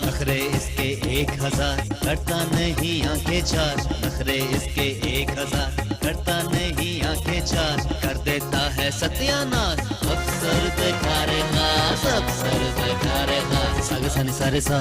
नखरे इसके 1000 करता नहीं आंखें चार, नखरे इसके 1000 करता नहीं आंखें चार, कर देता है सत्यानाश अफसर बेकारेगा, अफसर बेकारेगा। साग सनी सारे सा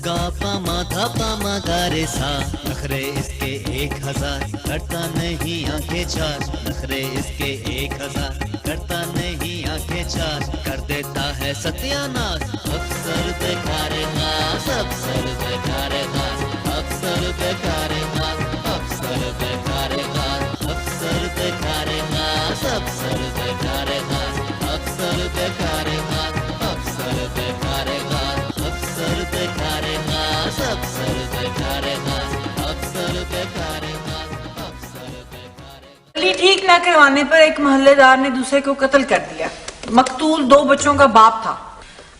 गा पामा धा पामा गारे सा, नखरे इसके 1000 करता नहीं आंखें चार, नखरे इसके 1000 करता नहीं आंखें चार, कर देता है सत्यानाश अफसर बेकारेगा, अफसर बेकारेगा, अफसर बेकारेगा, अफसर बेकारेगा, अफसर बेकारेगा, अफसर बेकारेगा, अफसर बेकारेगा, अफसर बेकारेगा, अफसर बेकारेगा, अफसर बेकारेगा, अफसर बेकारेगा, अफसर बेकारेगा। ठीक न करवाने पर एक मोहल्लेदार ने दूसरे को कत्ल कर दिया। मकतूल 2 बच्चों का बाप था।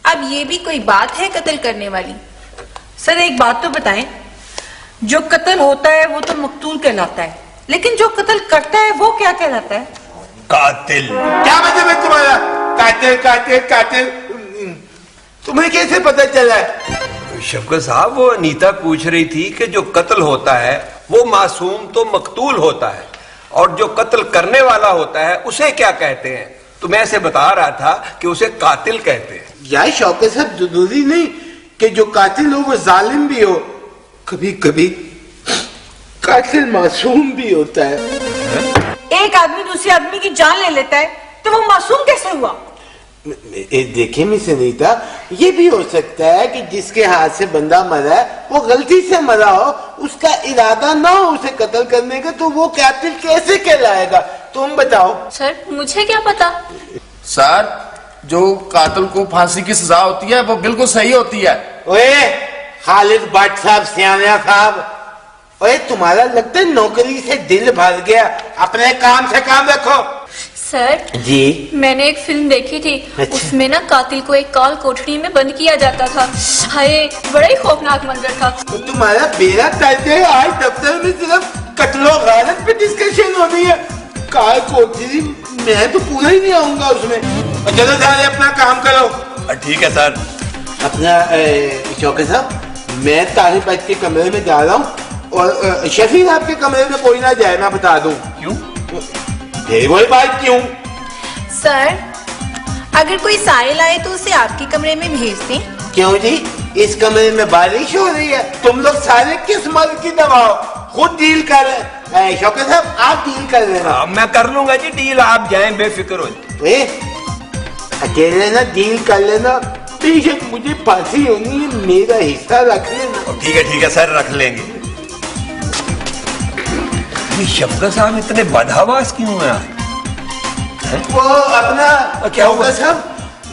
अब ये भी कोई बात है कत्ल करने वाली? सर एक बात तो बताएं, जो कत्ल होता है वो तो मकतूल कहलाता है, लेकिन जो कत्ल करता है वो क्या कहलाता है? कातिल। क्या मतलब है तुम्हारा? कातिल कातिल कातिल, तुम्हें कैसे पता चला? शफकत साहब, वो अनीता पूछ रही थी कि जो कत्ल होता है वो मासूम तो मकतूल होता है, और जो कत्ल करने वाला होता है उसे क्या कहते हैं? तो मैं ऐसे बता रहा था कि उसे कातिल कहते हैं। यार शौकत साहब, जरूरी नहीं कि जो कातिल हो वो जालिम भी हो, कभी कभी कातिल मासूम भी होता है। एक आदमी दूसरे आदमी की जान ले लेता है तो वो मासूम कैसे हुआ? देखिए मिस अनीता, ये भी हो सकता है कि जिसके हाथ से बंदा मरा है वो गलती से मरा हो, उसका इरादा ना हो उसे कत्ल करने का, तो वो कातिल कैसे कहलाएगा? तुम बताओ। सर मुझे क्या पता। सर, जो कातिल को फांसी की सजा होती है वो बिल्कुल सही होती है। ओए खालिद भट्ट साहब, सियाना साहब, ओए तुम्हारा लगता है नौकरी से दिल भर गया, अपने काम से काम रखो। सर जी, मैंने एक फिल्म देखी थी। अच्छा। उसमें ना कातिल को एक काल कोठरी में बंद किया जाता था। हाय, बड़ा ही खौफनाक मंजर था। तो तुम्हारा बेरा तय है, आज दफ्तर में सिर्फ कत्लो गारत पे डिस्कशन हो रही है। काल कोठरी मैं तो पूरा ही नहीं आऊंगा उसमें। चलो सारे अपना काम करो। ठीक है सर। अपना शौकत साहब, मैं ताहिर भाई के कमरे में जा रहा हूँ, और शफीक आपके कमरे में कोई ना जाए, मैं बता दूं। क्यों? वही बात क्यों? सर अगर कोई साहिल आए तो उसे आपके कमरे में भेज दें। क्यों जी, इस कमरे में बारिश हो रही है, तुम लोग सारे किस मर्द की दबाओ, खुद डील कर। शौकत साहब आप डील कर लेना। मैं कर लूंगा जी डील, आप जाएं बेफिक्र हो। अकेले ना डील कर लेना, बेशक मुझे फांसी होनी है, मेरा हिस्सा रख लेना। ठीक है सर, रख लेंगे। ये शफकत साहब इतने बदहवास क्यों है? वो अपना क्या होगा साहब,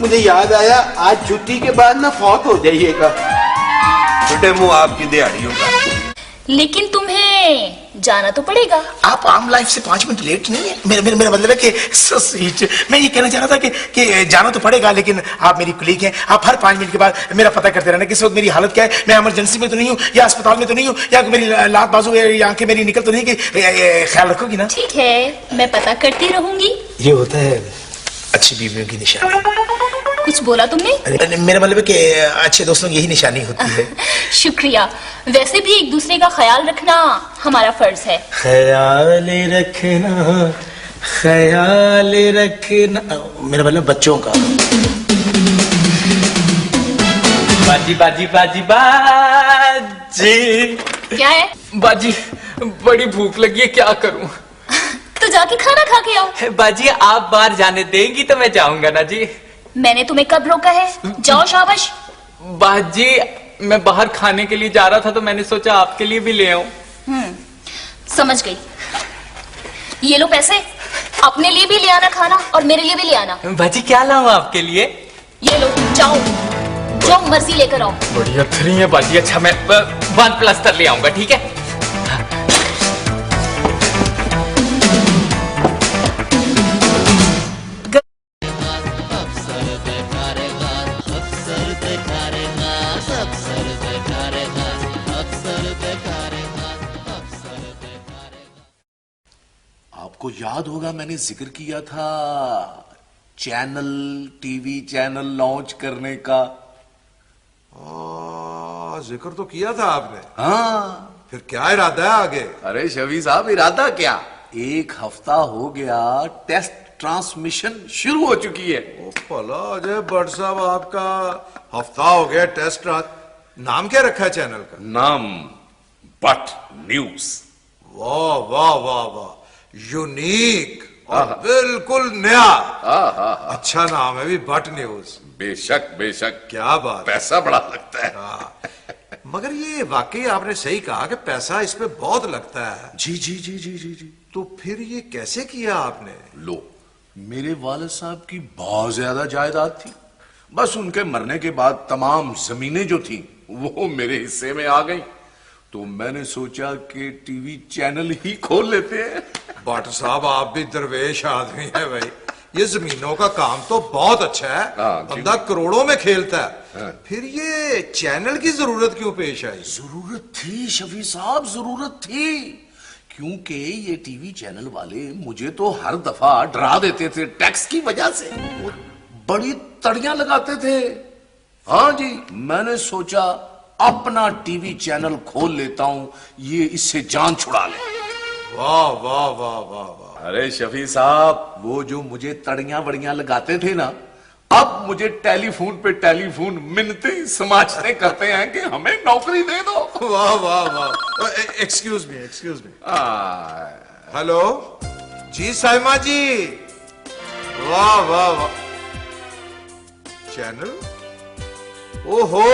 मुझे याद आया आज छुट्टी के बाद ना फौत हो जाइएगा। छोटे मुंह आपकी दिहाड़ियों का। लेकिन तुम्हें जाना तो पड़ेगा। आप आम लाइफ से 5 मिनट लेट नहीं है? मेरा मतलब है कि मैं ये कहना चाह रहा था कि जाना तो पड़ेगा, लेकिन आप मेरी कुलीग हैं, आप हर 5 मिनट के बाद मेरा पता करते रहना किस वक्त मेरी हालत क्या है, मैं इमरजेंसी में तो नहीं हूँ, या अस्पताल में तो नहीं हूँ, या मेरी लात बाजू या आंखें मेरी निकल तो नहीं, कि ख्याल रखोगी ना? ठीक है, मैं पता करती रहूंगी। ये होता है अच्छी बीवियों की निशानी। कुछ बोला तुमने? मेरा मतलब है कि अच्छे दोस्तों की यही निशानी होती है। शुक्रिया। वैसे भी एक दूसरे का ख्याल रखना हमारा फर्ज है। ख्याल रखना, ख्याल रखना, मेरा मतलब बच्चों का। बाजी बाजी बाजी बाजी। क्या है? बाजी, बड़ी भूख लगी है, क्या करूं? तो जाके खाना खा के आओ। बाजी, आप बाहर जाने देंगी तो मैं जाऊंगा ना जी। मैंने तुम्हें कब रोका है? जाओ शाबाश। बाजी, मैं बाहर खाने के लिए जा रहा था तो मैंने सोचा आपके लिए भी ले आऊं। समझ गई। ये लो पैसे, अपने लिए भी ले आना खाना और मेरे लिए भी ले आना। बाजी, क्या लाऊं आपके लिए? ये लो, जाओ जो मर्जी लेकर आओ। बढ़िया थ्री है बाजी। अच्छा, मैं 1+ ले आऊंगा, ठीक है? आपको याद होगा मैंने जिक्र किया था टीवी चैनल लॉन्च करने का। जिक्र तो किया था आपने, हाँ। फिर क्या इरादा है आगे? अरे शफी साहब, इरादा क्या, एक हफ्ता हो गया टेस्ट ट्रांसमिशन शुरू हो चुकी है। ओ भला अजय भट्ट साहब, आपका हफ्ता हो गया टेस्ट। नाम क्या रखा है चैनल का? नाम बट न्यूज। वाह वाह वाह वाह, यूनिक और बिल्कुल नया। अच्छा नाम है भी, बट न्यूज। बेशक बेशक, क्या बात, पैसा बड़ा लगता है। हाँ। मगर ये वाकई आपने सही कहा कि पैसा इस पे बहुत लगता है। जी जी जी जी जी जी। तो फिर ये कैसे किया आपने? लो, मेरे वालिद साहब की बहुत ज्यादा जायदाद थी, बस उनके मरने के बाद तमाम जमीनें जो थी वो मेरे हिस्से में आ गई, तो मैंने सोचा कि टीवी चैनल ही खोल लेते हैं। भट्ट साहब, आप भी दरवेश आदमी है भाई। ये जमीनों का काम तो बहुत अच्छा है, बंदा करोड़ों में खेलता है। फिर ये चैनल की जरूरत क्यों पेश आई? जरूरत थी शफी साहब, जरूरत थी, क्योंकि ये टीवी चैनल वाले मुझे तो हर दफा डरा देते थे टैक्स की वजह से, बड़ी तड़ियां लगाते थे। हाँ जी, मैंने सोचा अपना टीवी चैनल खोल लेता हूं, ये इससे जान छुड़ा ले। वाह वाह वाह वाह वाह। अरे शफी साहब, वो जो मुझे तड़ियां बड़ियां लगाते थे ना, अब मुझे टेलीफोन पे टेलीफोन मिन्नते समाजते करते हैं कि हमें नौकरी दे दो। वाह वाह वाह। Excuse me, excuse me. Hello ji, Saima ji. वाह वाह वाह। चैनल, ओहो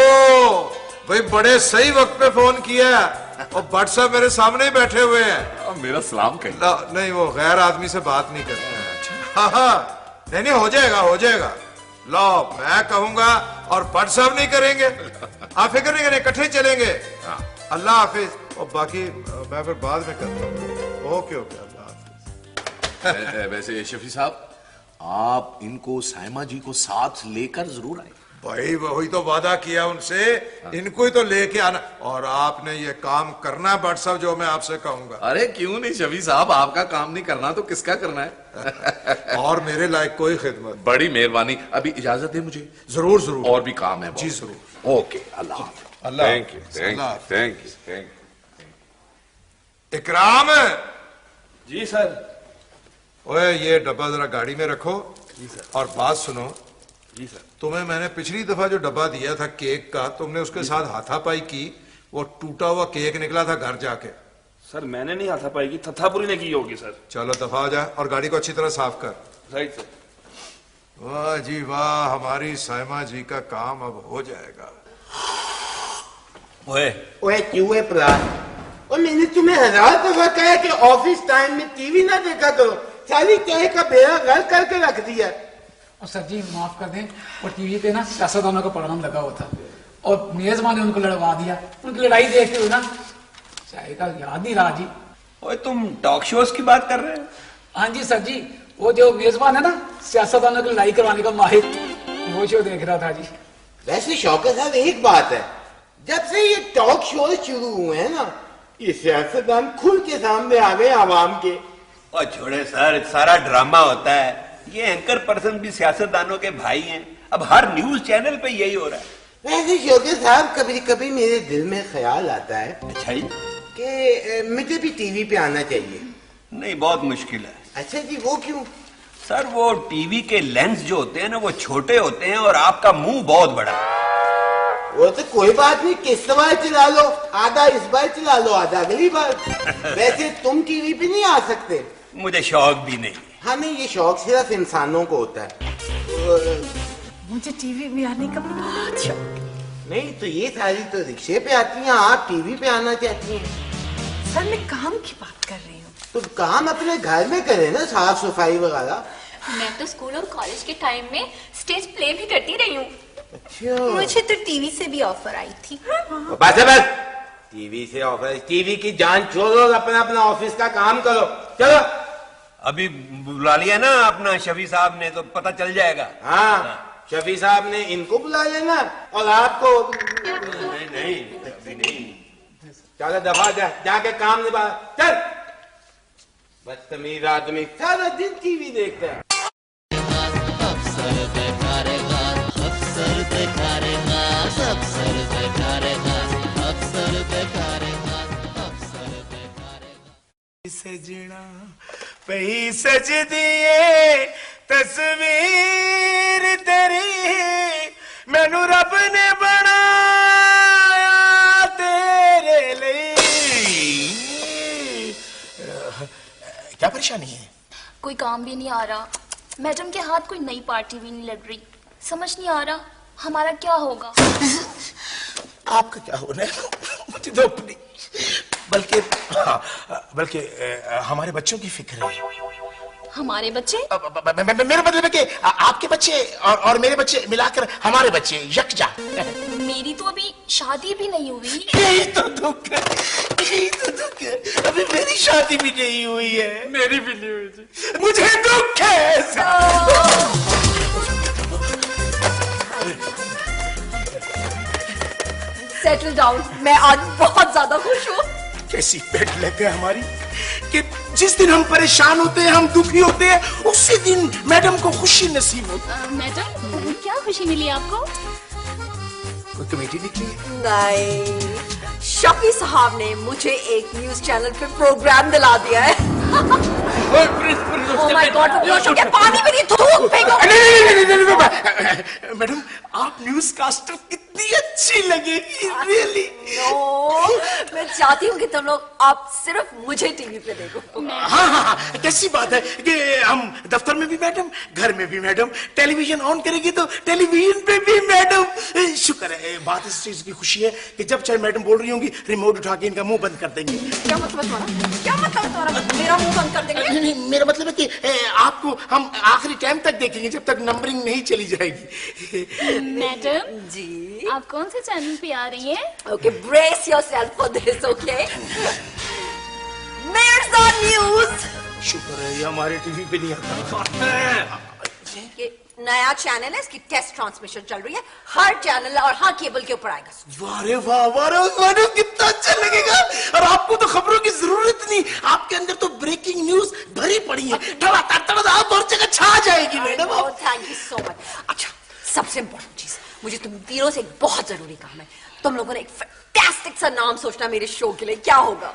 भाई, बड़े सही वक्त पे फोन किया है। और भट्ट साहब मेरे सामने ही बैठे हुए हैं। मेरा सलाम कहिए। नहीं, वो गैर आदमी से बात नहीं करते हैं। हाँ हाँ, नहीं हो जाएगा, हो जाएगा। लो, मैं कहूंगा और भट्ट साहब नहीं करेंगे। आप फिक्र नहीं करें, इकट्ठे चलेंगे। अल्लाह हाफिज। और बाकी मैं फिर बाद में करता हूँ। ओके ओके, अल्लाह हाफिज। वैसे शफी साहब, आप इनको साइमा जी को साथ लेकर जरूर आए। भाई वही तो वादा किया उनसे, इनको ही तो लेके आना। और आपने ये काम करना है भट्ट साहब, जो मैं आपसे कहूंगा। अरे क्यों नहीं शफी साहब, आपका काम नहीं करना तो किसका करना है। और मेरे लायक कोई खिदमत। बड़ी मेहरबानी, अभी इजाजत है मुझे। जरूर जरूर, और भी काम है। जी जरूर। Okay, Allah Allah. Thank you thank you thank you thank you. Ikram. Ji sir. ओए, ये डब्बा जरा गाड़ी में रखो। जी सर। और बात सुनो। जी सर। तुम्हें मैंने पिछली दफा जो डब्बा दिया था केक का, तुमने उसके साथ हाथापाई की, वो टूटा हुआ केक निकला था घर जाके। सर मैंने नहीं हाथापाई की, थथापुरी ने की होगी सर। चलो दफा हो जा, और गाड़ी को अच्छी तरह साफ कर। Right sir. वाह जी वाह, हमारी साइमा जी का काम अब हो जाएगा। ओए क्यों प्राण, और मैंने तुम्हें 1000 दफा कहा कि ऑफिस टाइम में टीवी ना देखा करो, सारी कहे का बेड़ा गर्क करके रख दिया। और सर जी माफ कर दें, और टीवी पे ना सियासतदानों का प्रोग्राम लगा हुआ था और मेजबान ने उनको लड़वा दिया। उनकी लड़ाई देखते हुए ना चाय का याद नहीं रहा जी। ओए, तुम टॉक शोज की बात कर रहे हो? हाँ जी सर जी, वो जो मेजबान है ना सियासतदानों की लड़ाई करवाने का माहिर, वो शो देख रहा था जी। वैसे शौकत साहब, एक बात है, जब से ये टॉक शो शुरू हुए हैं ना, ये सियासतदान खुल के सामने आ गए आवाम के। और छोड़े सर, सारा ड्रामा होता है। ये एंकर पर्सन भी सियासतदानों के भाई हैं। अब हर न्यूज चैनल पे यही हो रहा है। वैसे शौकत साहब, कभी कभी मेरे दिल में ख्याल आता है अच्छा जी, कि मुझे भी टीवी पे आना चाहिए। नहीं, बहुत मुश्किल है। अच्छा जी, वो क्यों? सर, वो टीवी के लेंस जो होते हैं ना, वो छोटे होते हैं और आपका मुंह बहुत बड़ा है। वो तो कोई बात नहीं, किस्त बार चला लो, आधा इस बार चला लो, आधा अगली बार। वैसे तुम टीवी पे नहीं आ सकते? मुझे शौक भी नहीं। हाँ नहीं, ये शौक सिर्फ इंसानों को होता है। मुझे टीवी में आने का बहुत शौक। नहीं तो ये सारी तो रिक्शे पे आती हैं, आप टीवी पे आना चाहती हैं। सर मैं काम की बात कर रही हूँ। तो काम अपने घर में करें ना, साफ सफाई वगैरह। मैं तो स्कूल और कॉलेज के टाइम में स्टेज प्ले भी करती रही हूँ। अच्छा, मुझे तो टीवी से भी ऑफर आई थी। बस बस, टीवी से ऑफिस, टीवी की जान छोड़ो और अपना अपना ऑफिस का काम करो। चलो। अभी बुला लिया ना अपना शफी साहब ने, तो पता चल जाएगा। हाँ, शफी साहब ने इनको बुला लेना और आपको। नहीं नहीं, अभी नहीं। चलो दफा जा, जाके काम निभा। चल, बदतमीज आदमी सारा दिन टीवी देखता है। अफसर दिखा रे अफसर दिखा रे अफसर दिखा रे सजना पई सज दिए तस्वीर तेरी मैनू रब ने बनाया तेरे लिए। क्या परेशानी है? कोई काम भी नहीं आ रहा, मैडम के हाथ कोई नई पार्टी भी नहीं लग रही, समझ नहीं आ रहा हमारा क्या होगा। आपका क्या होना है मुझे तो अपनी बल्कि बल्कि हमारे बच्चों की फिक्र है। हमारे बच्चे? मेरा मतलब है कि आपके बच्चे और मेरे बच्चे मिलाकर हमारे बच्चे यकजा। मेरी तो अभी शादी भी नहीं हुई। यही तो दुख है, यही तो दुख है, अभी मेरी शादी भी नहीं हुई है। मेरी भी नहीं हुई जी। मुझे दुख है। सेटल डाउन, मैं आज बहुत ज्यादा खुश हूँ। कैसी पेट लग है हमारी कि जिस दिन हम परेशान होते हैं, हम दुखी होते हैं, उसी दिन मैडम को खुशी नसीब होती है। मैडम क्या खुशी मिली आपको? कोई कमेटी निकली है? नहीं, शफी साहब ने मुझे एक न्यूज चैनल पे प्रोग्राम दिला दिया है। Oh my God, बेहोश हो गया, पानी में नहीं, थूक फेंको। नहीं, मैडम आप न्यूज कास्टर कितनी अच्छी लगेगी, रियली। नो, मैं चाहती हूँ कि तुम लोग आप सिर्फ मुझे टीवी पे देखो। हाँ, कैसी बात है कि हम दफ्तर में भी मैडम, घर में भी मैडम, टेलीविजन ऑन करेगी तो टेलीविजन पे भी मैडम। शुक्र है, बात इस चीज की खुशी है कि जब चाहे मैडम बोल रही होंगी, रिमोट उठा के इनका मुंह बंद कर देंगे। क्या मतलब तुम्हारा? क्या मतलब तुम्हारा? मेरा मुंह बंद कर देंगे? नहीं, मेरा मतलब है कि आपको हम आखिरी टाइम तक देखेंगे जब तक नंबरिंग नहीं चली जाएगी। मैडम जी, आप कौन से चैनल पे आ रही हैं? Okay, brace yourself for this, okay? Mirza news. शुक्र है ये हमारे टीवी पे नहीं आता। ये नया चैनल है, इसकी टेस्ट ट्रांसमिशन चल रही है, हर चैनल और हर केबल के ऊपर आएगा। वाह रे वाह, वाह रे वाह, कितना अच्छा लगेगा। और आपको तो खबरों की जरूरत नहीं, आपके अंदर तो ब्रेकिंग न्यूज भरी पड़ी है, आप हर जगह छा जाएगी madam. Thank you so much. अच्छा, सबसे इम्पोर्टेंट चीज, मुझे तुम तीनों से एक बहुत जरूरी काम है। तुम लोगों ने एक फैंटास्टिक सा नाम सोचना मेरे शो के लिए, क्या होगा?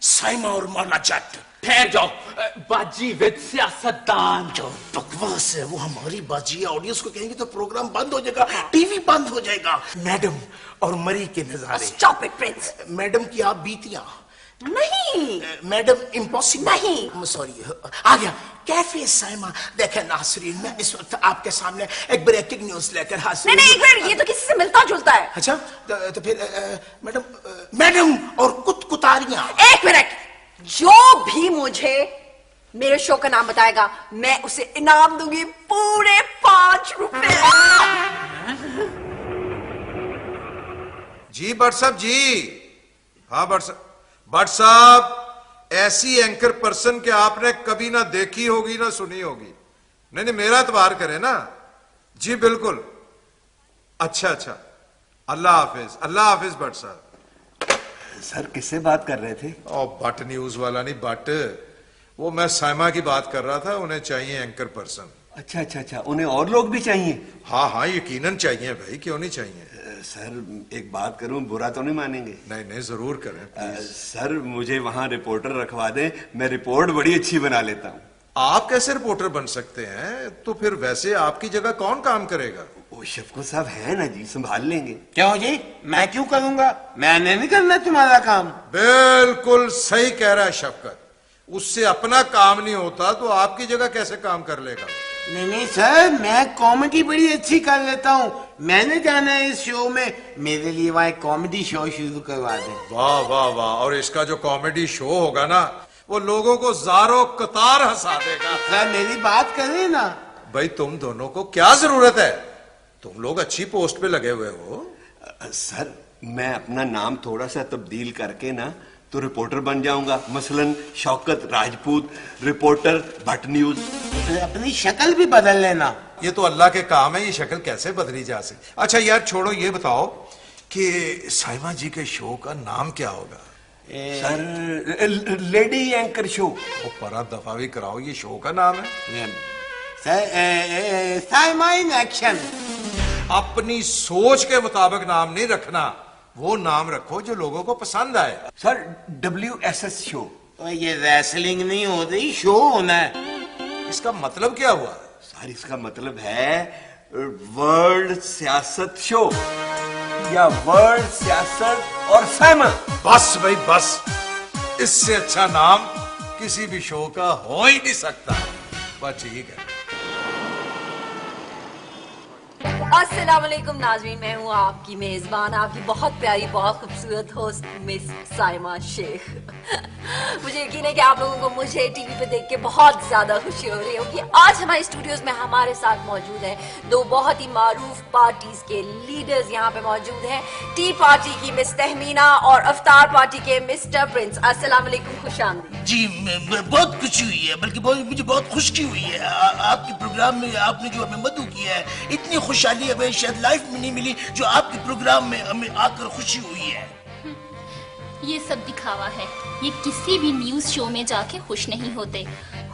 साइमा और माला जट। ठहर जाओ, बाजी विद सियासतदान। जो बकवास है वो हमारी बाजी है, ऑडियंस को कहेंगे तो प्रोग्राम बंद हो जाएगा, टीवी बंद हो जाएगा। मैडम और मरी के नजारे। Stop it Prince. मैडम की आप बीतियां। नहीं मैडम इम्पॉसिबल। नहीं, सॉरी, आ गया कैफे साइमा। देखे नासरीन, मैं इस वक्त आपके सामने एक ब्रेकिंग न्यूज लेकर हाजिर। नहीं, एक मिनट, ये तो किसी से मिलता जुलता है। अच्छा, तो फिर मैडम और कुतकुतारियां। एक मिनट, जो भी मुझे मेरे शो का नाम बताएगा, मैं उसे इनाम दूंगी पूरे 5 रुपए। जी भट्ट साहब जी। हाँ भट्ट साहब, ऐसी एंकर पर्सन के आपने कभी ना देखी होगी ना सुनी होगी। नहीं, मेरा एतबार करे ना जी। बिल्कुल, अच्छा, अल्लाह हाफिज भट्ट साहब। सर किससे बात कर रहे थे? भट्ट न्यूज वाला नहीं, भट्ट वो मैं साइमा की बात कर रहा था। उन्हें चाहिए एंकर पर्सन। अच्छा, उन्हें और लोग भी चाहिए? हाँ, यकीनन चाहिए भाई, क्यों नहीं चाहिए। सर एक बात करूं, बुरा तो नहीं मानेंगे? नहीं, जरूर करें। सर मुझे वहां रिपोर्टर रखवा दें, मैं रिपोर्ट बड़ी अच्छी बना लेता हूं। आप कैसे रिपोर्टर बन सकते हैं? तो फिर वैसे आपकी जगह कौन काम करेगा? वो शफकत साहब है ना जी, संभाल लेंगे। क्यों जी, मैं क्यों करूंगा? मैंने नहीं करना तुम्हारा काम। बिल्कुल सही कह रहा है शफकत। उससे अपना काम नहीं होता तो आपकी जगह कैसे काम कर लेगा? नहीं सर, मैं कॉमेडी बड़ी अच्छी कर लेता हूँ। मैंने जाना है इस शो में, मेरे लिए वहाँ एक कॉमेडी शो शुरू करवा दें। वाह वाह वाह। और इसका जो कॉमेडी शो होगा ना, वो लोगों को ज़ारो कतार हंसा देगा। सर मेरी बात करें ना। भाई तुम दोनों को क्या जरूरत है? तुम लोग अच्छी पोस्ट पे लगे हुए हो। सर मैं अपना नाम थोड़ा सा तब्दील करके ना तो रिपोर्टर बन जाऊंगा। मसलन शौकत राजपूत, रिपोर्टर भट्ट न्यूज। अपनी शक्ल भी बदल लेना। ये तो अल्लाह के काम है, ये शक्ल कैसे बदली जा सकती। अच्छा यार छोड़ो, ये बताओ कि साइमा जी के शो का नाम क्या होगा? Sir lady anchor show. पर दफा भी कराओ, ये शो का नाम है। Saima in action. अपनी सोच के मुताबिक नाम नहीं रखना, वो नाम रखो जो लोगों को पसंद आए। Sir WSS show. ये रेसलिंग नहीं हो रही, शो होना है। इसका मतलब क्या हुआ? सर इसका मतलब है वर्ल्ड सियासत शो या वर्ल्ड सियासत और फैमन। बस भाई बस, इससे अच्छा नाम किसी भी शो का हो ही नहीं सकता। बस ठीक है। अस्सलाम वालेकुम नाज़रीन, मैं हूँ आपकी मेजबान, आपकी बहुत प्यारी बहुत खूबसूरत होस्ट मिस साइमा शेख। मुझे यकीन है कि आप लोगों को मुझे टीवी पे देख के बहुत ज्यादा खुशी हो रही होगी। आज हमारे स्टूडियोज में हमारे साथ मौजूद हैं दो बहुत ही मारूफ पार्टीज के लीडर्स। यहाँ पे मौजूद हैं टी पार्टी की मिस तहमीना और अफ्तार पार्टी के मिस्टर प्रिंस। अस्सलाम वालेकुम, खुशामदीद। जी बहुत खुशी हुई है, बल्कि मुझे बहुत खुशी हुई है। आपके प्रोग्राम में आपने जो हमें मदद किया है, इतनी खुशहाली हमें शायद लाइफ में नहीं मिली जो आपके प्रोग्राम में हमें आकर खुशी हुई है। ये सब दिखावा है, ये किसी भी न्यूज शो में जाके खुश नहीं होते।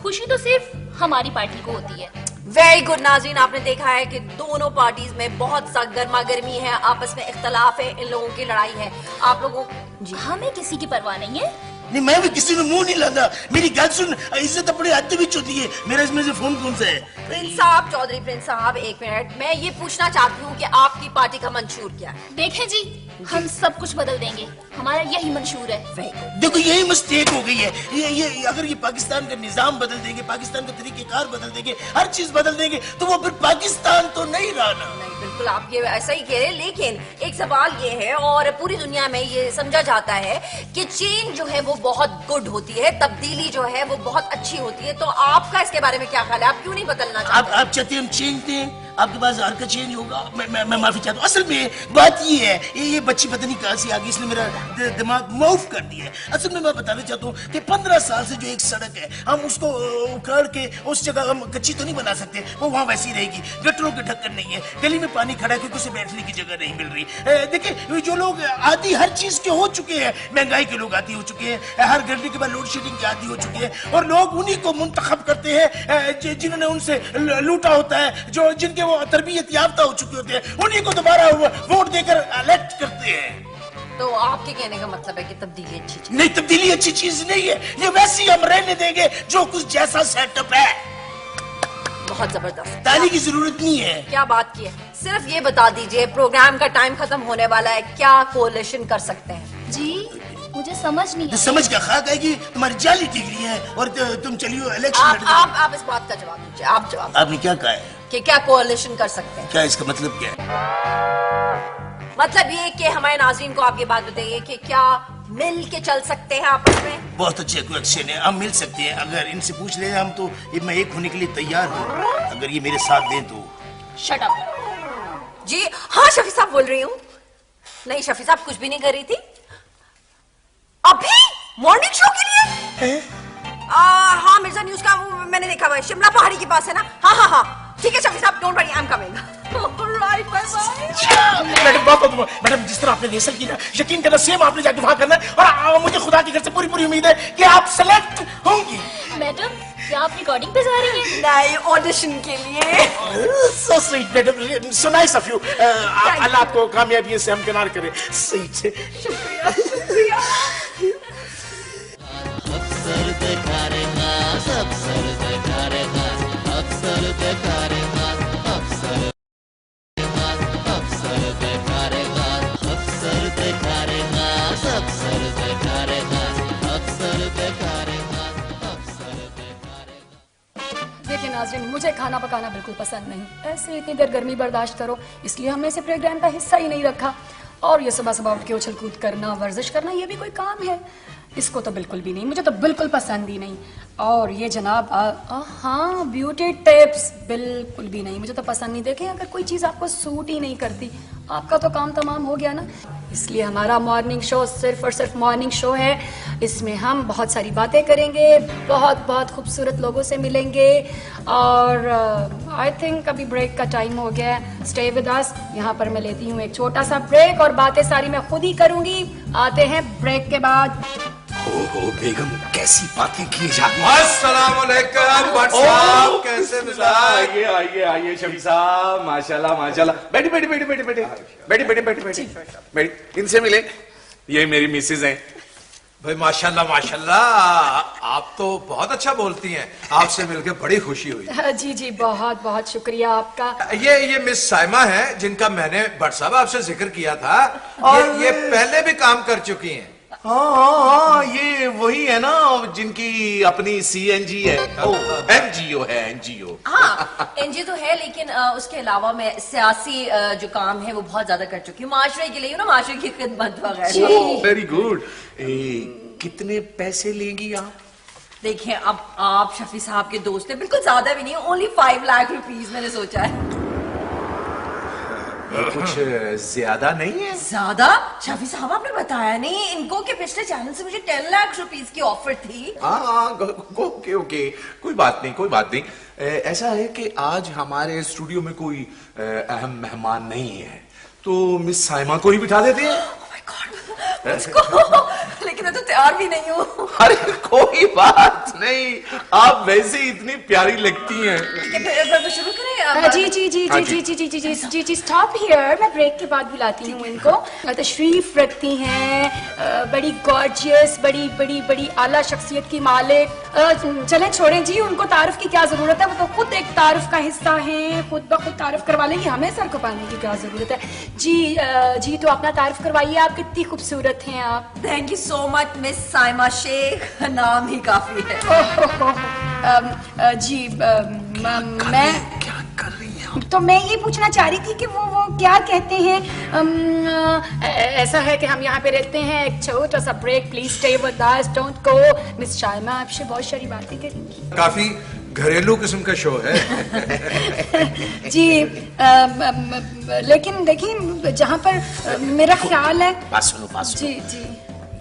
खुशी तो सिर्फ हमारी पार्टी को होती है। वेरी गुड नाज़रीन, आपने देखा है कि दोनों पार्टीज में बहुत सा गर्मा गर्मी है, आपस में इख्तलाफ है, इन लोगों की लड़ाई है। आप लोगों जी हमें किसी की परवाह नहीं है। नहीं, मैं भी किसी ने मुंह नहीं लाता। मेरी गल सुन, इज्जत अपने हाथ में होती है। मेरा इसमें से फोन कौन सा है? प्रिंस साहब, चौधरी प्रिंस साहब, एक मिनट, मैं ये पूछना चाहती हूँ कि आपकी पार्टी का मंशूर क्या है? देखें जी, हम सब कुछ बदल देंगे, हमारा यही मंशूर है। देखो यही मिस्टेक हो गई है। ये अगर ये पाकिस्तान का निजाम बदल देंगे, पाकिस्तान का तरीकेकार बदल देंगे, हर चीज बदल देंगे, तो वो फिर पाकिस्तान तो नहीं रहा ना। नहीं, बिल्कुल आप ये ऐसा ही कह रहे हैं, लेकिन एक सवाल ये है और पूरी दुनिया में ये समझा जाता है कि चेंज जो है वो बहुत गुड होती है, तब्दीली जो है वो बहुत अच्छी होती है। तो आपका इसके बारे में क्या ख्याल है? आप क्यों नहीं बदलना चाहते? आप चाहते हैं हम चेंज दें? आपके पास हर का चेंज होगा? मैं माफी चाहता हूँ। असल में बात ये है, ये बच्ची पता नहीं कहाँ से आ गई, इसने मेरा दिमाग माफ कर दिया है। असल में मैं बताना चाहता हूँ कि 15 साल से जो एक सड़क है, हम उसको उखाड़ के उस जगह हम कच्ची तो नहीं बना सकते, वो वहाँ वैसी रहेगी। गटरों के ढक्कन नहीं है, गली में पानी खड़ा है क्योंकि उसे बैठने की जगह नहीं मिल रही। देखिए, जो लोग आदि हर चीज के हो चुके हैं, महंगाई के लोग आदि हो चुके हैं, हर घंटे के बाद लोड शेडिंग के आदि हो चुके हैं, और लोग उन्हीं को मुंतखब करते हैं जिन्होंने उनसे लूटा होता है, जो जिनके वो तरबियत याफ्ता हो चुके होते हैं, उन्हीं को दोबारा वोट देकर इलेक्ट करते हैं। तो आपके कहने का मतलब है कि तब्दीली अच्छी चीज नहीं, तब्दीली अच्छी चीज नहीं है। ये वैसे ही हम रहने देंगे जो कुछ जैसा सेटअप है। बहुत जबरदस्त, ताली की जरूरत नहीं है। क्या बात की है? सिर्फ ये बता दीजिए, प्रोग्राम का टाइम खत्म होने वाला है, क्या कोalition कर सकते हैं? जी मुझे समझ नहीं तो समझ क्या खाक आएगी? तुम्हारी जाली डिग्री है और तुम चलियो इलेक्शन। आप इस बात का जवाब दीजिए। आप जवाब। आपने क्या कहा है कि क्या कोalition कर सकते हैं? क्या इसका मतलब क्या है? मतलब ये कि हमारे नाज़रीन को आप ये बात बताइए कि क्या मिल के चल सकते हैं आपस में? बहुत अच्छे क्वेश्चन है, हम मिल सकते हैं। अगर इनसे पूछ ले हम तो मैं एक होने के लिए तैयार हूँ, अगर ये मेरे साथ दें तो। Shut up. जी हाँ, शफी साहब बोल रही हूँ। नहीं शफी साहब कुछ भी नहीं कर रही थी अभी मॉर्निंग शो के लिए। हाँ, मिर्जा न्यूज का वो मैंने देखा हुआ है, शिमला पहाड़ी के पास है ना? हाँ हाँ हाँ, ठीक है शफी साहब, don't worry, I am coming. Alright, bye bye. Madam, जिस तरह आपने रेसल की ना, यकीन करना सेम आपने जाके वहां करना है, और मुझे खुदा की घर से पूरी उम्मीद है कि आप सेलेक्ट होंगी। मैडम, क्या आप रिकॉर्डिंग पे जा रही हैं? नहीं, ऑडिशन के लिए। So sweet, madam, so nice of you. अल्लाह आपको कामयाबी से हमकिनार करे। Sweet. अक्सर देखा रे नाज, अक्सर देखा रे नाज, अक्सर देखा रे नाज, अक्सर अक्सर देखा रे नाज, अक्सर देखा रे नाज, अक्सर देखा रे नाज, अक्सर देखा रे नाज, अक्सर देखा रे नाज। देखिए नाज़रीन, मुझे खाना पकाना बिल्कुल पसंद नहीं। ऐसे इतनी देर गर्मी बर्दाश्त करो, इसलिए हमने इसे प्रोग्राम का हिस्सा ही नहीं रखा। और ये सुबह सुबह उठ के उछल कूद करना, वर्जिश करना, ये भी कोई काम है? इसको तो बिल्कुल भी नहीं, मुझे तो बिल्कुल पसंद ही नहीं। और ये जनाब हाँ, ब्यूटी टिप्स बिल्कुल भी नहीं, मुझे तो पसंद नहीं। देखें, अगर कोई चीज़ आपको सूट ही नहीं करती, आपका तो काम तमाम हो गया ना। इसलिए हमारा मॉर्निंग शो सिर्फ और सिर्फ मॉर्निंग शो है। इसमें हम बहुत सारी बातें करेंगे, बहुत खूबसूरत लोगों से मिलेंगे, और आई थिंक अभी ब्रेक का टाइम हो गया है। स्टे विद अस। यहाँ पर मैं लेती हूँ एक छोटा सा ब्रेक, और बातें सारी मैं खुद ही करूँगी। आते हैं ब्रेक के बाद। ओहो बेगम, कैसी बातें की जा रही हैं। अस्सलाम वालेकुम भट्ट साहब, कैसे मिजाज? आइए आइए आइए शफी साहब, माशाल्लाह माशाल्लाह। बैठे बैठे बैठे बैठे बैठे बैठे बैठे बैठे बैठे बैठे, इनसे मिले, ये मेरी मिसेज हैं। भाई माशाल्लाह माशाल्लाह, आप तो बहुत अच्छा बोलती हैं। आपसे मिलकर बड़ी खुशी हुई। जी जी, बहुत बहुत शुक्रिया आपका। ये मिस साइमा है जिनका मैंने भट्ट साहब आपसे जिक्र किया था। ये पहले भी काम कर चुकी हैं। हाँ, ये वही है ना जिनकी अपनी CNG है, NGO है, NGO। हाँ, NGO तो है, लेकिन उसके अलावा मैं सियासी जो काम है वो बहुत ज्यादा कर चुकी हूँ, माशरे के लिए, माशरे की खिदमत वगैरह। Very good. कितने पैसे लेंगी आप? देखिए, अब आप शफी साहब के दोस्त हैं, बिल्कुल ज्यादा भी नहीं, ओनली 5 लाख रुपीस मैंने सोचा है। कुछ ज्यादा नहीं है? ज्यादा? शफी साहब आपने बताया नहीं इनको कि पिछले चैनल से मुझे 10 लाख रुपीस की ऑफर थी। हाँ, ओके ओके, कोई बात नहीं कोई बात नहीं। ऐसा है कि आज हमारे स्टूडियो में कोई अहम मेहमान नहीं है, तो मिस साइमा को ही बिठा देते हैं। लेकिन मैं तो तैयार भी नहीं हूँ। अरे कोई बात नहीं, आप वैसे ही इतनी प्यारी लगती हैं। फिर शुरू करें? जी जी जी जी जी जी जी जी जी जी जी स्टॉप हियर। मैं ब्रेक के बाद बुलाती हूँ इनको। तशरीफ रखती हैं, बड़ी गॉर्जियस, बड़ी बड़ी बड़ी आला शख्सियत की मालिक। चलें छोड़ें जी, उनको तारुफ की क्या जरूरत है, वो तो खुद एक तारुफ का हिस्सा है, खुद ब खुद तारुफ करवा लेंगी, हमें सर को पाने की क्या जरूरत है। जी जी, तो अपना तारुफ करवाइए, आप कितनी खूबसूरत हैं आप। Thank you so much miss Saima Shaikh, नाम ही काफी है। जी मैं क्या कर रही हैं? तो मैं ये पूछना चाह रही थी कि वो क्या कहते हैं। ऐसा है कि हम यहाँ पे रहते हैं, एक छोटा सा break, please stay with us, don't go. Miss Shaima आपसे बहुत सारी बातें करेंगी। काफी घरेलू किस्म का शो है। जी लेकिन देखिए, जहाँ पर मेरा ख्याल है। बात सुनो जी जी,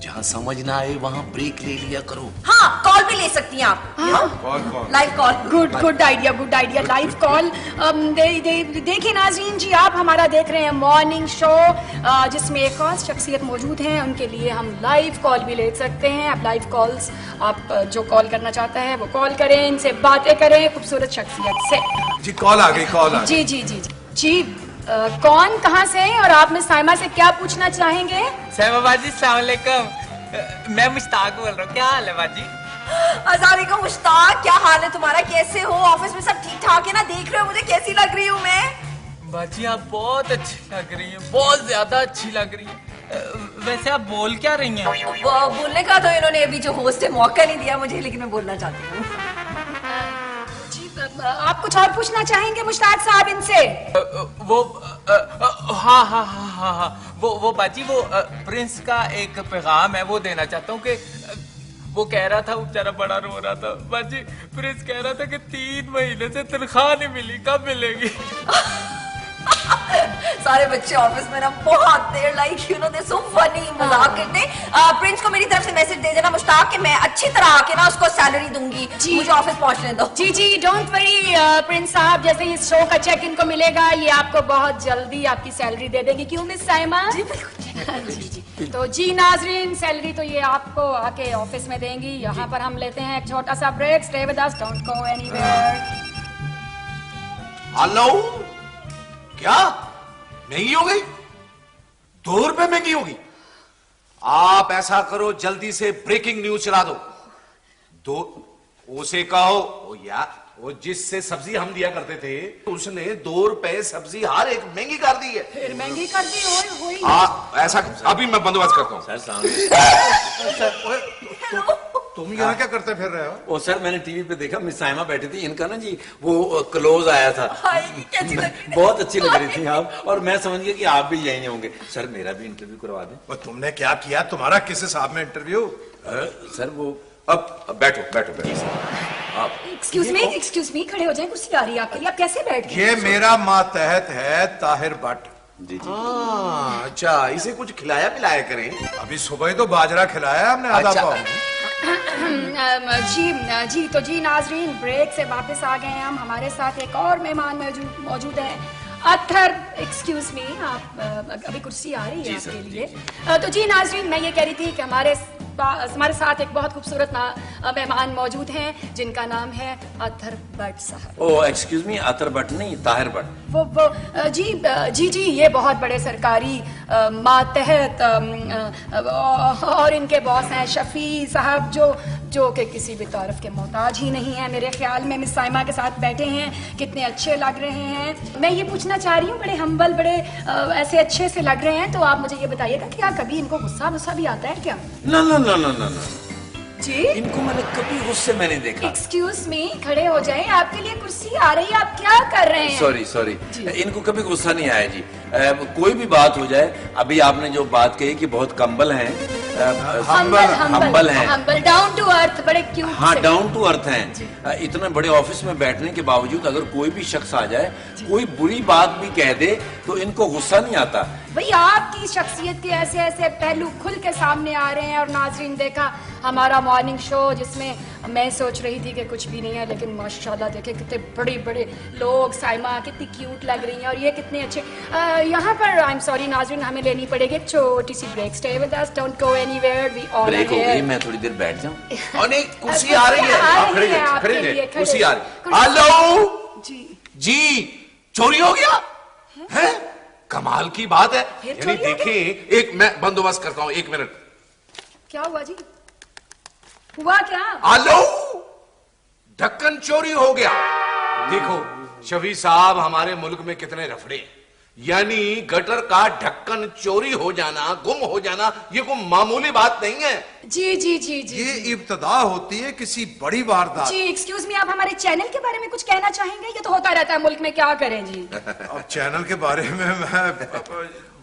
जहाँ समझ ना आए वहाँ ब्रेक ले लिया करो। हाँ, कॉल भी ले सकती हैं आप। Live call. Good idea live call. देखिए नाज़रीन जी, आप हमारा देख रहे हैं मॉर्निंग शो, जिसमें एक खास शख्सियत मौजूद है, उनके लिए हम लाइव कॉल भी ले सकते हैं। आप लाइव कॉल्स, आप जो कॉल करना चाहते हैं वो कॉल करें, इनसे बातें करें खूबसूरत शख्सियत से। जी कॉल आ गई। जी जी जी जी, कौन कहाँ से है और आप मिस साइमा से क्या पूछना चाहेंगे? साइमा बाजी, अस्सलाम वालेकुम। मैं मुश्ताक बोल रहा हूँ, क्या हाल है बाजी? अज़ारी को मुश्ताक, क्या हाल है तुम्हारा, कैसे हो? ऑफिस में सब ठीक ठाक है ना? देख रहे हो मुझे कैसी लग रही हूँ मैं? बाजी आप बहुत अच्छी लग रही हैं, बहुत ज्यादा अच्छी लग रही हैं। वैसे आप बोल क्या रही हैं? बोलने का तो इन्होंने अभी जो होस्ट है मौका नहीं दिया मुझे, लेकिन मैं बोलना चाहती हूँ। आप कुछ और पूछना चाहेंगे मुश्ताक साहब इनसे? हाँ, वो बाजी, वो प्रिंस का एक पैगाम है, वो देना चाहता हूँ कि वो कह रहा था, वो बेचारा बड़ा रो रहा था बाजी। प्रिंस कह रहा था कि 3 महीने से तनख्वाह नहीं मिली, कब मिलेगी? सारे बच्चे ऑफिस में ना बहुत देर like you know they so funny, मजाक करते हैं। प्रिंस को मेरी तरफ से मैसेज दे देना मुश्ताक कि मैं अच्छी तरह आके ना उसको सैलरी दूंगी, मुझे ऑफिस पहुंचने दो। जी जी, डोंट वरी प्रिंस साहब, जैसे इस शो का चेक इनको मिलेगा, ये आपको बहुत जल्दी आपकी सैलरी दे देंगे। क्यों मिस साइमा? जी बिल्कुल। तो जी नाजरीन, सैलरी तो ये आपको आके ऑफिस में देंगी। यहाँ पर हम लेते हैं एक छोटा सा break. Stay with us, don't go anywhere. Hello, क्या महंगी हो गई? 2 रुपए महंगी होगी? आप ऐसा करो, जल्दी से ब्रेकिंग न्यूज चला दो। उसे कहो, ओ यार, वो जिससे सब्जी हम दिया करते थे, उसने 2 रुपए सब्जी हर एक महंगी कर दी है। फिर महंगी कर दी हुई। ऐसा अभी मैं बंदोबस्त करता हूँ। तुम यहाँ क्या करते फिर रहे हो? ओ सर, मैंने टीवी पे देखा, मिस साइमा बैठी थी, इनका ना जी वो क्लोज आया था। बहुत अच्छी लग रही थी आप, और मैं समझ गया कि आप भी यही होंगे। सर मेरा भी इंटरव्यू करवा दें। तुमने क्या किया? तुम्हारा किस हिसाब में इंटरव्यू? सर वो अब बैठो। एक्सक्यूज मी, खड़े हो जाएं, कुर्सी आ रही है आपके लिए, आप कैसे बैठ गए? ये मेरा मातहत है ताहिर भट्ट। जी। अच्छा, इसे कुछ खिलाया पिलाया करें। अभी सुबह ही तो बाजरा खिलाया हमने, आधा पाव। जी नाजरीन, ब्रेक से वापस आ गए हैं हम। हमारे साथ एक और मेहमान मौजूद है, अत्थर। एक्सक्यूज मी, आप अभी कुर्सी आ रही है आपके लिए। तो जी नाजरीन, मैं ये कह रही थी कि हमारे हमारे साथ एक बहुत खूबसूरत मेहमान मौजूद हैं जिनका नाम है अतर भट्ट साहब। ओ एक्सक्यूज मी, अतर भट्ट नहीं, ताहिर भट्ट। वो जी ये बहुत बड़े सरकारी मातहत और इनके बॉस हैं शफी साहब जो कि किसी भी तारफ के मोहताज ही नहीं है। मेरे ख्याल में मिस साइमा के साथ बैठे हैं, कितने अच्छे लग रहे हैं। मैं ये पूछना चाह रही हूँ, बड़े हम्बल, बड़े ऐसे अच्छे से लग रहे हैं, तो आप मुझे ये बताइएगा कि क्या कभी इनको गुस्सा भी आता है क्या? ना जी, इनको मैंने कभी गुस्से में नहीं देखा। एक्सक्यूज मी, खड़े हो जाएं, आपके लिए कुर्सी आ रही है, आप क्या कर रहे हैं? सॉरी, इनको कभी गुस्सा नहीं आया जी। कोई भी बात हो जाए, अभी आपने जो बात कही कि बहुत कम्बल हैं, हम्बल हैं, डाउन टू अर्थ, बड़े क्यूट। हाँ, डाउन टू अर्थ हैं। इतने बड़े ऑफिस में बैठने के बावजूद अगर कोई भी शख्स आ जाए, कोई बुरी बात भी कह दे, तो इनको गुस्सा नहीं आता। भाई आपकी शख्सियत के ऐसे ऐसे पहलू खुल के सामने आ रहे हैं। और नाजरीन, देखा हमारा मॉर्निंग शो जिसमें मैं सोच रही थी कि कुछ भी नहीं है, लेकिन माशाल्लाह देखे कितने बड़े बड़े लोग, साइमा कितनी क्यूट लग रही हैं और ये कितने अच्छे। यहाँ पर आई एम सॉरी नाजरीन, हमें लेनी पड़ेगी एक छोटी सी break. Stay with us, don't go anywhere, we all break हो गई, मैं थोड़ी देर बैठ जाऊं। और नहीं, कुर्सी आ रही है, आप खड़े कुर्सी आ रही। हेलो जी, चोरी हो गया है? कमाल की बात है। यानी देखिए, एक मैं बंदोबस्त करता हूँ, 1 मिनट। क्या हुआ जी? हुआ क्या? हेलो, ढक्कन चोरी हो गया। देखो शफी साहब, हमारे मुल्क में कितने रफड़े हैं। यानी गटर का ढक्कन चोरी हो जाना, गुम हो जाना, ये कोई मामूली बात नहीं है। जी ये इब्तदा होती है किसी बड़ी वारदात। जी एक्सक्यूज मी, आप हमारे चैनल के बारे में कुछ कहना चाहेंगे? ये तो होता रहता है मुल्क में, क्या करें जी। अब चैनल के बारे में मैं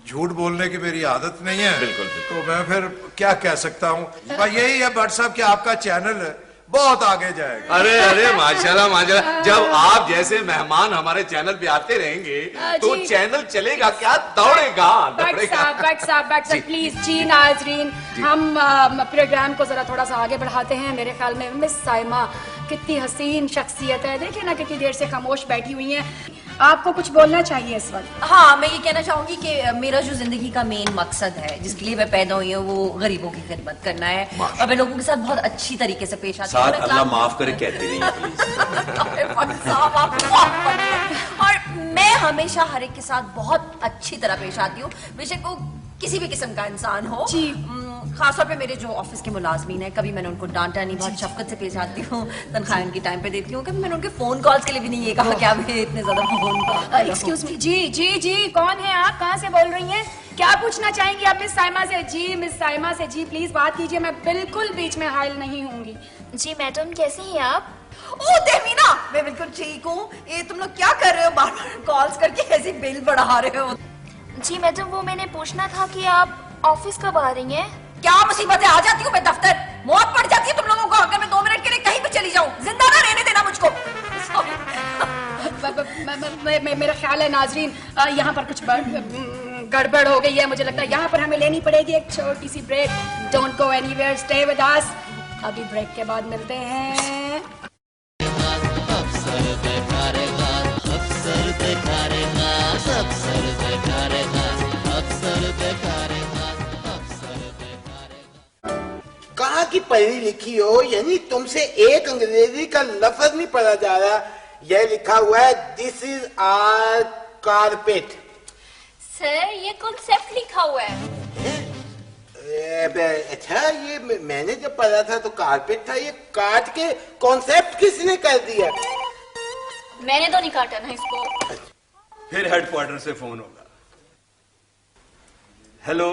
झूठ बोलने की मेरी आदत नहीं है। बिल्कुल। तो मैं फिर क्या कह सकता हूँ? यही है भट्ट साहब कि आपका चैनल बहुत आगे जाएगा। अरे माशाल्लाह, जब आप जैसे मेहमान हमारे चैनल पे आते रहेंगे तो चैनल चलेगा क्या, दौड़ेगा। भट्ट साहब प्लीज जी। नाजरीन, हम प्रोग्राम को जरा थोड़ा सा आगे बढ़ाते हैं। मेरे ख्याल में मिस साइमा कितनी हसीन शख्सियत है, देखिए ना कितनी देर से खामोश बैठी हुई हैं। आपको कुछ बोलना चाहिए इस वक्त। हाँ, मैं ये कहना चाहूंगी कि मेरा जो जिंदगी का मेन मकसद है, जिसके लिए मैं पैदा हुई हूँ, वो गरीबों की खिदमत करना है और मैं लोगों के साथ बहुत अच्छी तरीके से पेश आती हूँ। अल्लाह माफ करे कहते नहीं और मैं हमेशा हर एक के साथ बहुत अच्छी तरह पेश आती हूँ, बेशक वो किसी भी किस्म का इंसान हो। खासतौर पे मेरे जो ऑफिस के मुलाजमीन हैं, कभी मैंने उनको डांटा नहीं, बहुत शफकत से पेश आती हूँ, तनख्वाह उनकी टाइम पे देती हूँ। कभी मैंने उनके फोन कॉल्स के लिए भी नहीं ये कहा कि आप इतने ज्यादा फोन। एक्सक्यूज मी, जी कौन है आप, कहाँ से बोल रही हैं, क्या पूछना चाहेंगी आप मिस साइमा से? जी मिस साइमा से जी प्लीज बात कीजिए, मैं बिल्कुल बीच में हाइल नहीं होंगी। जी मैडम, कैसी हैं आप? ओ देवीना, मैं बिल्कुल ठीक हूँ। ये तुम लोग क्या कर रहे हो, बार बार कॉल्स करके ऐसे बिल बढ़ा रहे हो? जी मैडम, वो मैंने पूछना था कि आप ऑफिस कब आ रही हैं? क्या मुसीबतें आ जाती हूँ मैं दफ्तर, मौत पड़ जाती है तुम लोगों को अगर मैं 2 मिनट के लिए कहीं भी चली जाऊँ। जिंदा ना रहने देना मुझको। मेरा ख्याल है नाजरीन, यहाँ पर कुछ गड़बड़ हो गई है। मुझे लगता है यहाँ पर हमें लेनी पड़ेगी एक छोटी सी break. Don't go anywhere, stay with us. अभी ब्रेक के बाद मिलते हैं। कहाँ की पढ़ी लिखी हो, यानी तुमसे एक अंग्रेजी का लफ्ज नहीं पढ़ा जा रहा। यह लिखा हुआ है this is our carpet. Sir, ये कॉन्सेप्ट लिखा हुआ है। अच्छा, ये मैंने जब पढ़ा था तो कारपेट था, ये काट के कॉन्सेप्ट किसने कर दिया? मैंने तो नहीं काटा ना इसको। फिर हेडक्वार्टर से फोन होगा। हेलो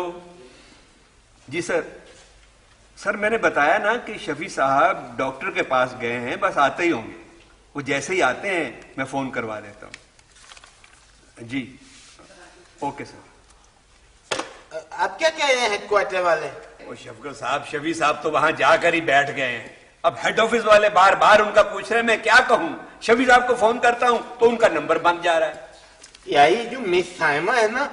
जी सर, मैंने बताया ना कि शफी साहब डॉक्टर के पास गए हैं, बस आते ही होंगे। वो जैसे ही आते हैं मैं फोन करवा देता हूँ। जी ओके सर। आप क्या कह रहे हैं हेडक्वार्टर वाले? वो शफकत साहब, शफी साहब तो वहां जाकर ही बैठ गए हैं। अब हेड ऑफिस वाले बार बार उनका पूछ रहे हैं, मैं क्या कहूँ? शफी साहब को फोन करता हूँ तो उनका नंबर बंद जा रहा है। यही जो मिस साइमा है ना,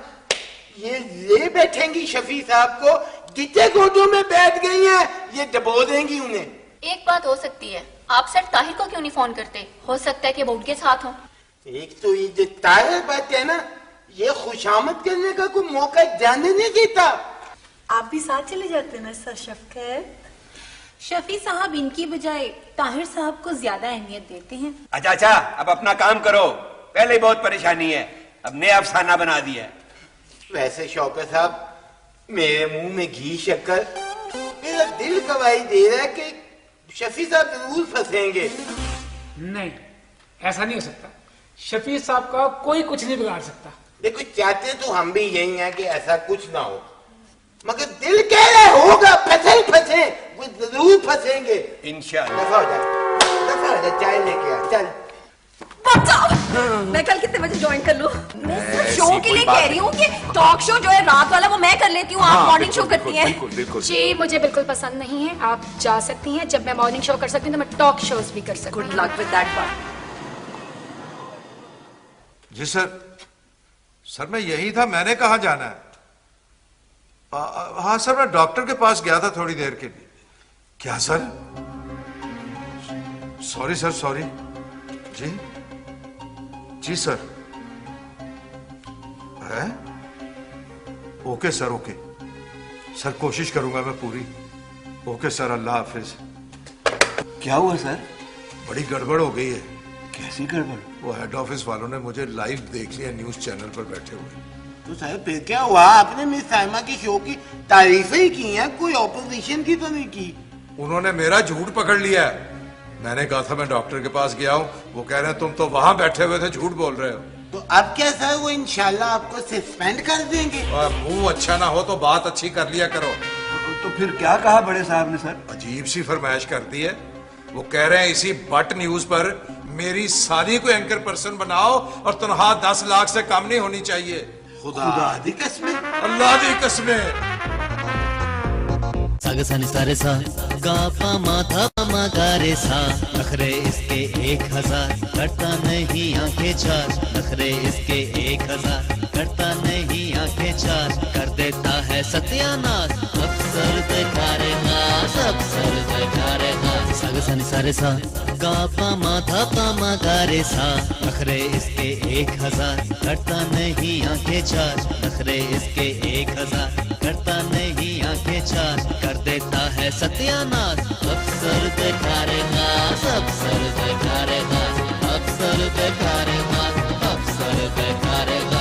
ये ले बैठेंगी शफी साहब को, जितने गोदों में बैठ गई हैं, ये दबो देंगी उन्हें। एक बात हो सकती है, आप सर ताहिर को क्यों नहीं फोन करते? हो सकता है कि वो उनके साथ हो। एक तो ये जो ताहिर बात है ना, ये खुशामद करने का कोई मौका जाने नहीं देता। आप भी साथ चले जाते ना सर शफकत। शफी साहब इनकी बजाय ताहिर साहब को ज्यादा अहमियत देते हैं। अच्छा अच्छा, अब अपना काम करो, पहले ही बहुत परेशानी है, अब नया अफसाना बना दिया। वैसे शौकत साहब मेरे मुंह में घी शक्कर, मेरा दिल गवाही दे रहा है कि शफी साहब जरूर फंसेंगे। नहीं, ऐसा नहीं हो सकता। शफी साहब का कोई कुछ नहीं बिगाड़ सकता। देखो चाहते तो हम भी यही हैं कि ऐसा कुछ ना हो, मगर दिल कह रहा होगा फंसे फंसे, वो जरूर फंसेंगे इंशाअल्लाह। दफा हो जा, चाय लेके आ चल। मैं कल कितने बजे ज्वाइन कर लूं? मैं शो के लिए कह रही हूँ कि टॉक शो जो है रात वाला वो मैं कर लेती हूँ, आप मॉर्निंग शो करती हैं। जी मुझे बिल्कुल पसंद नहीं है, आप जा सकती हैं। जब मैं मॉर्निंग शो कर सकती हूँ तो मैं टॉक शोज भी कर सकती हूँ। Good luck with that part. जी सर मैं यही था, मैंने कहा जाना है? हाँ सर, मैं डॉक्टर के पास गया था थोड़ी देर के लिए। क्या सर? Sorry sir, sorry. जी सर। है? ओके सर, ओके सर, कोशिश करूंगा मैं पूरी। ओके सर, अल्लाह हाफिज। क्या हुआ सर? बड़ी गड़बड़ हो गई है। कैसी गड़बड़? वो हेड ऑफिस वालों ने मुझे लाइव देख लिया न्यूज चैनल पर बैठे हुए। तो साहब फिर क्या हुआ? आपने मिस साइमा की शो की तारीफें ही की हैं, कोई ऑपोजिशन की तो नहीं की। उन्होंने मेरा झूठ पकड़ लिया है। मैंने कहा था मैं डॉक्टर के पास गया हूँ, वो कह रहे हैं तुम तो वहां बैठे हुए थे, झूठ बोल रहे हो। तो अब क्या सर, वो इंशाल्लाह आपको सस्पेंड कर देंगे। मुंह अच्छा ना हो तो बात अच्छी कर लिया करो। तो फिर क्या कहा बड़े साहब ने सर? अजीब सी फरमाइश कर दी है। वो कह रहे हैं इसी बट न्यूज पर मेरी साली को एंकर पर्सन बनाओ और तनख्वाह 10 लाख से कम नहीं होनी चाहिए। खुदा दी कसमें, अल्लाह दी कसमें। सागसानी सारे सा गा पा मा था मा गा रे सा, नखरे इसके 1000, करता नहीं आंखें चार, नखरे इसके 1000, करता नहीं आंखें चार, कर देता है सत्यानाश, अफसर दिखा रे नास, अफसर दिखा रे नास। सागसानी सारे सा गा पा मा था पा मा गा रे सा, नखरे इसके 1000, करता नहीं आंखें चार, नखरे इसके 1000, करता नहीं आंखें चार, कर देता है सत्यानाश, अफसर दिखा रे नास, अफसर दिखा रे नास, अफसर दिखा रे नास, अफसर दिखा रे नास।